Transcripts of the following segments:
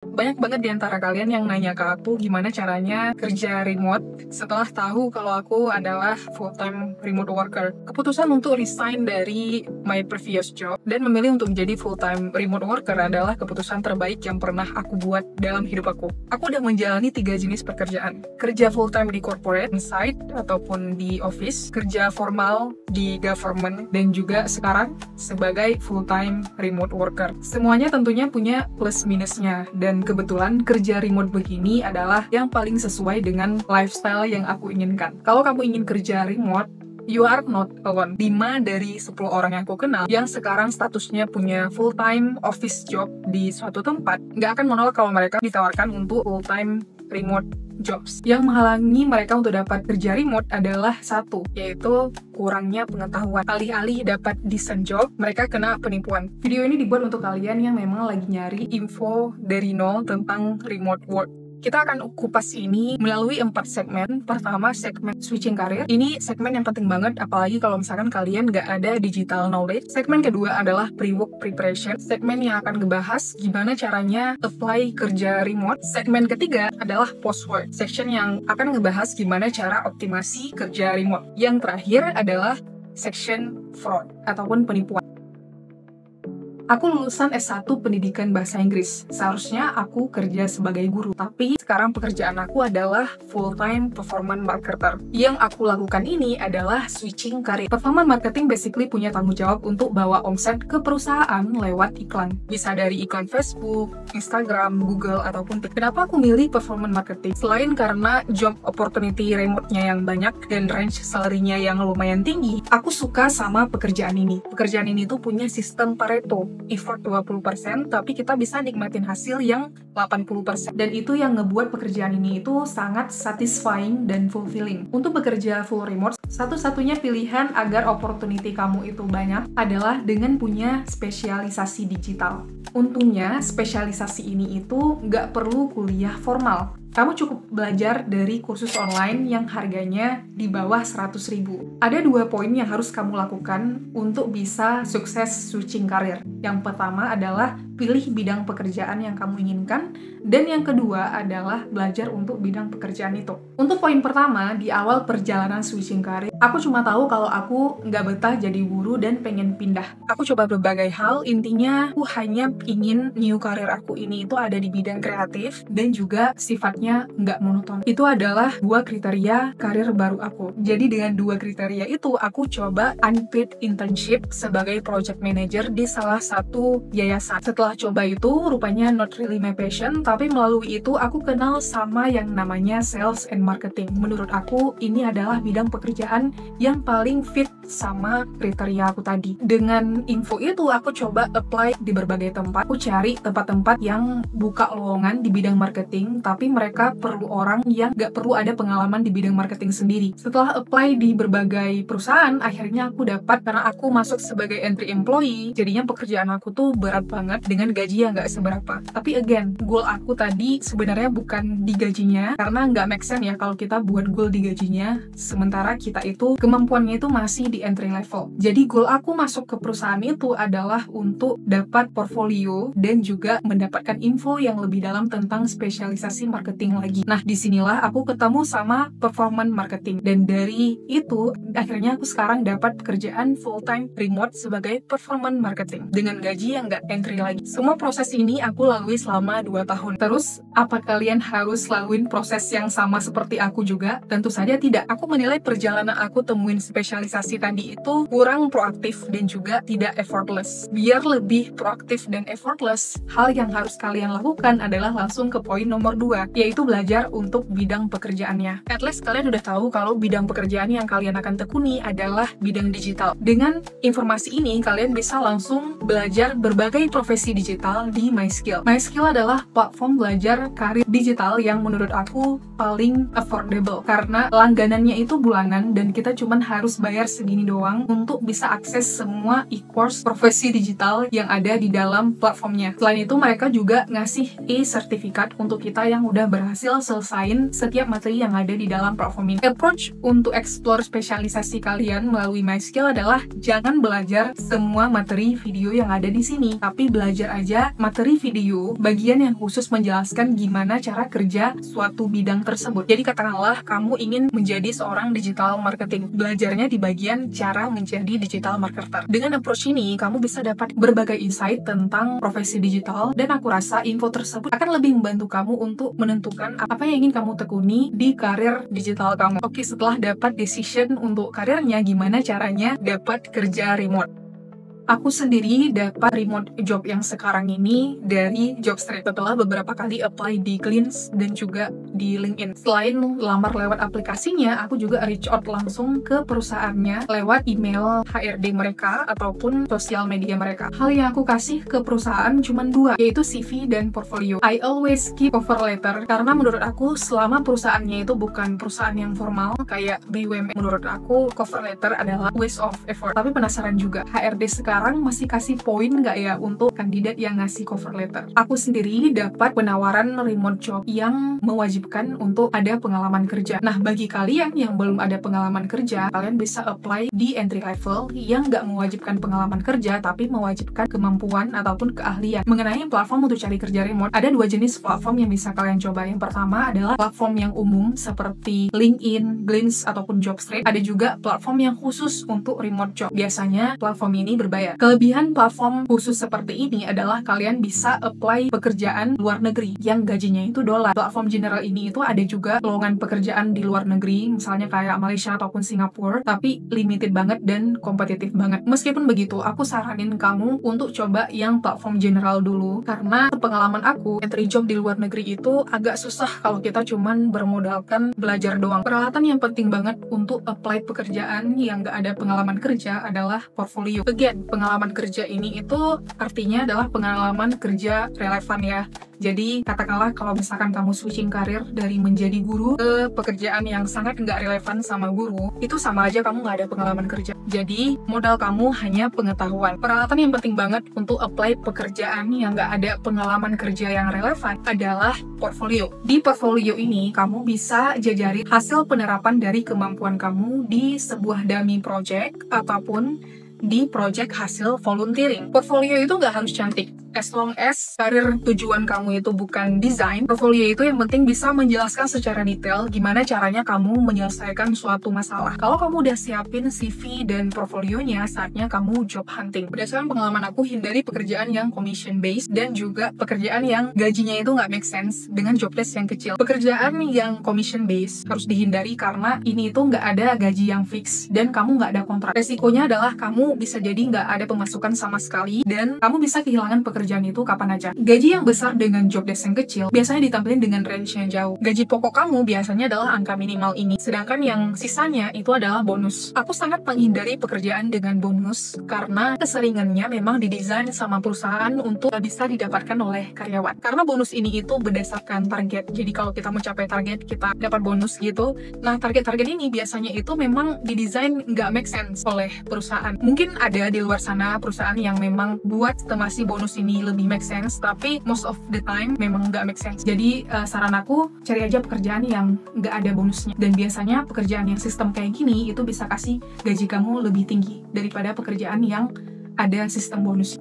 Banyak banget di antara kalian yang nanya ke aku gimana caranya kerja remote setelah tahu kalau aku adalah full-time remote worker. Keputusan untuk resign dari my previous job dan memilih untuk menjadi full-time remote worker adalah keputusan terbaik yang pernah aku buat dalam hidup aku. Aku udah menjalani 3 jenis pekerjaan. Kerja full-time di corporate, on-site, ataupun di office, kerja formal di government, dan juga sekarang sebagai full-time remote worker. Semuanya tentunya punya plus minusnya, dan kebetulan kerja remote begini adalah yang paling sesuai dengan lifestyle yang aku inginkan. Kalau kamu ingin kerja remote, you are not alone. 5 dari 10 orang yang aku kenal yang sekarang statusnya punya full-time office job di suatu tempat, nggak akan menolak kalau mereka ditawarkan untuk full-time remote jobs. Yang menghalangi mereka untuk dapat kerja remote adalah satu, yaitu kurangnya pengetahuan. Alih-alih dapat decent job, mereka kena penipuan. Video ini dibuat untuk kalian yang memang lagi nyari info dari nol tentang remote work. Kita akan kupas ini melalui 4 segmen. Pertama, segmen switching karir. Ini segmen yang penting banget, apalagi kalau misalkan kalian nggak ada digital knowledge. Segmen kedua adalah pre-work preparation. Segmen yang akan ngebahas gimana caranya apply kerja remote. Segmen ketiga adalah post-work. Section yang akan ngebahas gimana cara optimasi kerja remote. Yang terakhir adalah section fraud ataupun penipuan. Aku lulusan S1 Pendidikan Bahasa Inggris. Seharusnya aku kerja sebagai guru, tapi sekarang pekerjaan aku adalah full-time performance marketer. Yang aku lakukan ini adalah switching karir. Performance marketing basically punya tanggung jawab untuk bawa omset ke perusahaan lewat iklan. Bisa dari iklan Facebook, Instagram, Google, ataupun TikTok. Kenapa aku milih performance marketing? Selain karena job opportunity remote-nya yang banyak dan range salary-nya yang lumayan tinggi, aku suka sama pekerjaan ini. Pekerjaan ini tuh punya sistem Pareto. Effort 20%, tapi kita bisa nikmatin hasil yang 80%. Dan itu yang ngebuat pekerjaan ini itu sangat satisfying dan fulfilling. Untuk bekerja full remote, satu-satunya pilihan agar opportunity kamu itu banyak adalah dengan punya spesialisasi digital. Untungnya, spesialisasi ini itu nggak perlu kuliah formal. Kamu cukup belajar dari kursus online yang harganya di bawah 100.000. Ada 2 poin yang harus kamu lakukan untuk bisa sukses switching karir. Yang pertama adalah pilih bidang pekerjaan yang kamu inginkan, dan yang kedua adalah belajar untuk bidang pekerjaan itu. Untuk poin pertama, di awal perjalanan switching karir, aku cuma tahu kalau aku nggak betah jadi guru dan pengen pindah. Aku coba berbagai hal, intinya aku hanya ingin new karir aku ini itu ada di bidang kreatif dan juga sifatnya nggak monoton. Itu adalah 2 kriteria karir baru aku. Jadi dengan 2 kriteria itu, aku coba unpaid internship sebagai project manager di salah satu yayasan. Setelah coba itu, rupanya not really my passion, tapi melalui itu aku kenal sama yang namanya sales and marketing. Menurut aku, ini adalah bidang pekerjaan yang paling fit sama kriteria aku tadi. Dengan info itu, aku coba apply di berbagai tempat. Aku cari tempat-tempat yang buka lowongan di bidang marketing, tapi mereka perlu orang yang gak perlu ada pengalaman di bidang marketing sendiri. Setelah apply di berbagai perusahaan, akhirnya aku dapat, karena aku masuk sebagai entry employee, jadinya pekerjaan aku tuh berat banget dengan gaji yang gak seberapa. Tapi again, goal aku tadi sebenarnya bukan di gajinya, karena nggak make sense ya kalau kita buat goal di gajinya, sementara kita itu kemampuannya itu masih di entry level. Jadi goal aku masuk ke perusahaan itu adalah untuk dapat portfolio dan juga mendapatkan info yang lebih dalam tentang spesialisasi marketing lagi. Nah, disinilah aku ketemu sama performance marketing, dan dari itu akhirnya aku sekarang dapat pekerjaan full-time remote sebagai performance marketing dengan gaji yang nggak entry lagi. Semua proses ini aku lalui selama 2 tahun. Terus, apa kalian harus laluin proses yang sama seperti aku juga? Tentu saja tidak. Aku menilai perjalanan aku temuin spesialisasi tadi itu kurang proaktif dan juga tidak effortless. Biar lebih proaktif dan effortless, hal yang harus kalian lakukan adalah langsung ke poin nomor 2, yaitu belajar untuk bidang pekerjaannya. At least kalian udah tahu kalau bidang pekerjaan yang kalian akan tekuni adalah bidang digital. Dengan informasi ini, kalian bisa langsung belajar berbagai profesi digital di MySkill. MySkill adalah platform belajar karir digital yang menurut aku paling affordable, karena langganannya itu bulanan dan kita cuman harus bayar segini doang untuk bisa akses semua e-course profesi digital yang ada di dalam platformnya. Selain itu, mereka juga ngasih e-sertifikat untuk kita yang udah berhasil selesain setiap materi yang ada di dalam platform ini. Approach untuk explore spesialisasi kalian melalui MySkill adalah jangan belajar semua materi video yang ada di sini, tapi belajar belajar aja materi video bagian yang khusus menjelaskan gimana cara kerja suatu bidang tersebut. Jadi katakanlah kamu ingin menjadi seorang digital marketing, belajarnya di bagian cara menjadi digital marketer. Dengan approach ini, kamu bisa dapat berbagai insight tentang profesi digital, dan aku rasa info tersebut akan lebih membantu kamu untuk menentukan apa yang ingin kamu tekuni di karir digital kamu. Oke, setelah dapat decision untuk karirnya, gimana caranya dapat kerja remote? Aku sendiri dapat remote job yang sekarang ini dari Jobstreet setelah beberapa kali apply di Glints dan juga di LinkedIn. Selain lamar lewat aplikasinya, aku juga reach out langsung ke perusahaannya lewat email HRD mereka ataupun sosial media mereka. Hal yang aku kasih ke perusahaan cuma dua, yaitu CV dan portfolio. I always keep cover letter karena menurut aku selama perusahaannya itu bukan perusahaan yang formal kayak BUMN, menurut aku cover letter adalah waste of effort. Tapi penasaran juga, HRD sekarang masih kasih poin nggak ya untuk kandidat yang ngasih cover letter? Aku sendiri dapat penawaran remote job yang mewajibkan untuk ada pengalaman kerja. Nah, bagi kalian yang belum ada pengalaman kerja, kalian bisa apply di entry level yang nggak mewajibkan pengalaman kerja, tapi mewajibkan kemampuan ataupun keahlian. Mengenai platform untuk cari kerja remote, ada dua jenis platform yang bisa kalian coba. Yang pertama adalah platform yang umum seperti LinkedIn, Glints, ataupun Jobstreet. Ada juga platform yang khusus untuk remote job. Biasanya platform ini berbayar. Kelebihan platform khusus seperti ini adalah kalian bisa apply pekerjaan luar negeri yang gajinya itu dolar. Platform general ini itu ada juga lowongan pekerjaan di luar negeri, misalnya kayak Malaysia ataupun Singapura, tapi limited banget dan kompetitif banget. Meskipun begitu, aku saranin kamu untuk coba yang platform general dulu, karena pengalaman aku, entry job di luar negeri itu agak susah kalau kita cuman bermodalkan belajar doang. Peralatan yang penting banget untuk apply pekerjaan yang gak ada pengalaman kerja adalah portfolio. Again, pengalaman kerja ini itu artinya adalah pengalaman kerja relevan ya. Jadi katakanlah kalau misalkan kamu switching karir dari menjadi guru ke pekerjaan yang sangat nggak relevan sama guru, itu sama aja kamu nggak ada pengalaman kerja. Jadi modal kamu hanya pengetahuan. Peralatan yang penting banget untuk apply pekerjaan yang nggak ada pengalaman kerja yang relevan adalah portfolio. Di portfolio ini kamu bisa jajari hasil penerapan dari kemampuan kamu di sebuah dummy project ataupun di project hasil volunteering. Portfolio itu nggak harus cantik. As long as karir tujuan kamu itu bukan desain, portfolio itu yang penting bisa menjelaskan secara detail gimana caranya kamu menyelesaikan suatu masalah. Kalau kamu udah siapin CV dan portfolionya, saatnya kamu job hunting. Berdasarkan pengalaman aku, hindari pekerjaan yang commission based dan juga pekerjaan yang gajinya itu nggak make sense dengan job desk yang kecil. Pekerjaan yang commission based harus dihindari karena ini itu nggak ada gaji yang fix dan kamu nggak ada kontrak. Resikonya adalah kamu bisa jadi nggak ada pemasukan sama sekali dan kamu bisa kehilangan pekerjaan itu kapan aja. Gaji yang besar dengan job desk yang kecil biasanya ditampilin dengan range yang jauh. Gaji pokok kamu biasanya adalah angka minimal ini, sedangkan yang sisanya itu adalah bonus. Aku sangat menghindari pekerjaan dengan bonus karena keseringannya memang didesain sama perusahaan untuk bisa didapatkan oleh karyawan. Karena bonus ini itu berdasarkan target. Jadi kalau kita mencapai target, kita dapat bonus gitu. Nah, target-target ini biasanya itu memang didesain nggak make sense oleh perusahaan. Mungkin ada di luar sana perusahaan yang memang buat estimasi bonus ini lebih make sense, tapi most of the time memang nggak make sense. Jadi saran aku, cari aja pekerjaan yang nggak ada bonusnya. Dan biasanya pekerjaan yang sistem kayak gini itu bisa kasih gaji kamu lebih tinggi daripada pekerjaan yang ada sistem bonus.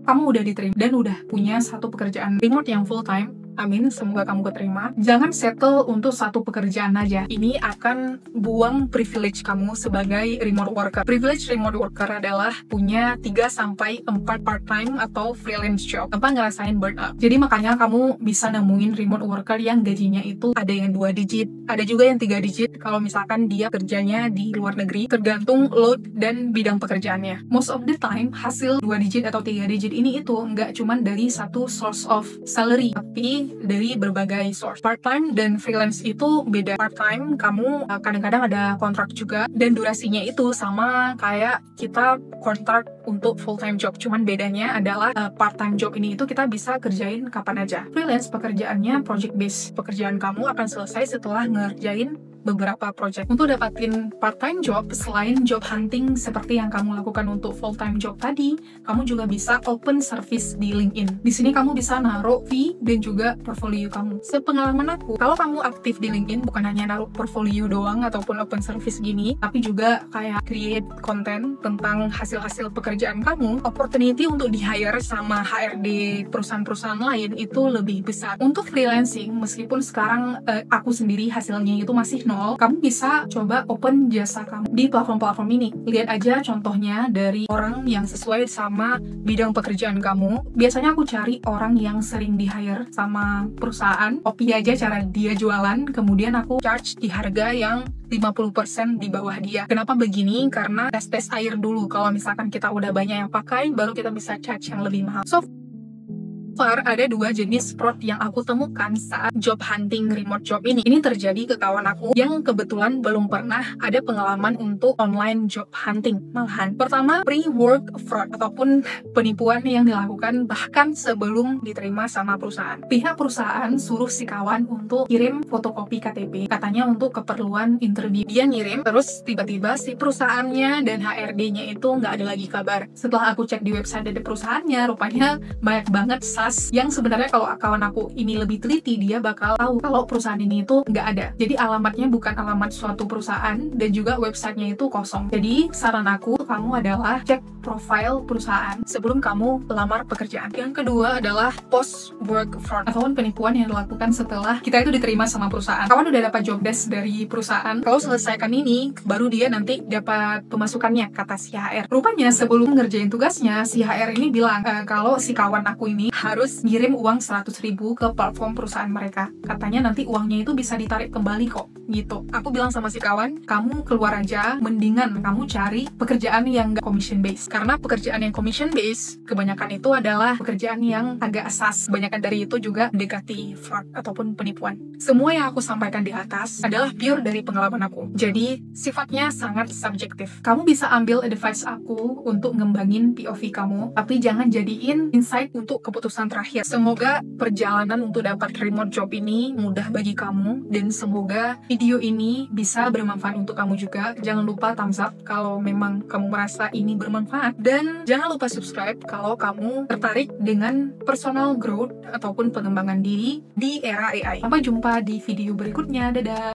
Kamu udah diterima dan udah punya satu pekerjaan remote yang full time. Amin, semoga kamu keterima. Jangan settle untuk satu pekerjaan aja. Ini akan buang privilege kamu sebagai remote worker. Privilege remote worker adalah punya 3-4 part-time atau freelance job tanpa ngerasain burnout. Jadi makanya kamu bisa nemuin remote worker yang gajinya itu ada yang 2 digit, ada juga yang 3 digit kalau misalkan dia kerjanya di luar negeri, tergantung load dan bidang pekerjaannya. Most of the time, hasil 2 digit atau 3 digit ini itu nggak cuma dari satu source of salary, tapi dari berbagai source. Part-time dan freelance itu beda. Part-time kamu kadang-kadang ada kontrak juga dan durasinya itu sama kayak kita kontrak untuk full-time job. Cuman bedanya adalah part-time job ini itu kita bisa kerjain kapan aja. Freelance pekerjaannya project based. Pekerjaan kamu akan selesai setelah ngerjain beberapa project. Untuk dapatin part-time job, selain job hunting seperti yang kamu lakukan untuk full-time job tadi, kamu juga bisa open service di LinkedIn. Di sini kamu bisa naruh fee dan juga portfolio kamu. Sepengalaman aku, kalau kamu aktif di LinkedIn, bukan hanya naruh portfolio doang ataupun open service gini, tapi juga kayak create konten tentang hasil-hasil pekerjaan kamu, opportunity untuk di-hire sama HRD perusahaan-perusahaan lain itu lebih besar. Untuk freelancing, meskipun sekarang aku sendiri hasilnya itu masih nol, kamu bisa coba open jasa kamu di platform-platform ini. Lihat aja contohnya dari orang yang sesuai sama bidang pekerjaan kamu. Biasanya aku cari orang yang sering di-hire sama perusahaan, copy aja cara dia jualan, kemudian aku charge di harga yang 50% di bawah dia. Kenapa begini? Karena tes air dulu. Kalau misalkan kita udah banyak yang pakai, baru kita bisa charge yang lebih mahal. So far, ada 2 jenis fraud yang aku temukan saat job hunting remote job ini. Ini terjadi ke kawan aku yang kebetulan belum pernah ada pengalaman untuk online job hunting. Malahan, pertama, pre-work fraud ataupun penipuan yang dilakukan bahkan sebelum diterima sama perusahaan. Pihak perusahaan suruh si kawan untuk kirim fotokopi KTP, katanya untuk keperluan interview. Dia ngirim, terus tiba-tiba si perusahaannya dan HRD-nya itu nggak ada lagi kabar. Setelah aku cek di website dari perusahaannya, rupanya banyak banget yang sebenarnya kalau kawan aku ini lebih teliti, dia bakal tahu kalau perusahaan ini itu nggak ada. Jadi alamatnya bukan alamat suatu perusahaan dan juga websitenya itu kosong. Jadi saran aku, kamu adalah cek profile perusahaan sebelum kamu lamar pekerjaan. Yang kedua adalah post-work fraud atau penipuan yang dilakukan setelah kita itu diterima sama perusahaan. Kawan udah dapat job desk dari perusahaan, kalau selesaikan ini, baru dia nanti dapat pemasukannya, kata si HR. Rupanya sebelum ngerjain tugasnya, si HR ini bilang kalau si kawan aku ini harus ngirim uang 100.000 ke platform perusahaan mereka. Katanya nanti uangnya itu bisa ditarik kembali kok, gitu. Aku bilang sama si kawan, kamu keluar aja, mendingan kamu cari pekerjaan yang gak commission based. Karena pekerjaan yang commission based, kebanyakan itu adalah pekerjaan yang agak asas. Kebanyakan dari itu juga mendekati fraud ataupun penipuan. Semua yang aku sampaikan di atas adalah pure dari pengalaman aku. Jadi, sifatnya sangat subjektif. Kamu bisa ambil advice aku untuk ngembangin POV kamu, tapi jangan jadiin insight untuk keputusan terakhir. Semoga perjalanan untuk dapat remote job ini mudah bagi kamu, dan semoga video ini bisa bermanfaat untuk kamu juga. Jangan lupa thumbs up kalau memang kamu merasa ini bermanfaat, dan jangan lupa subscribe kalau kamu tertarik dengan personal growth ataupun pengembangan diri di era AI. Sampai jumpa di video berikutnya. Dadah!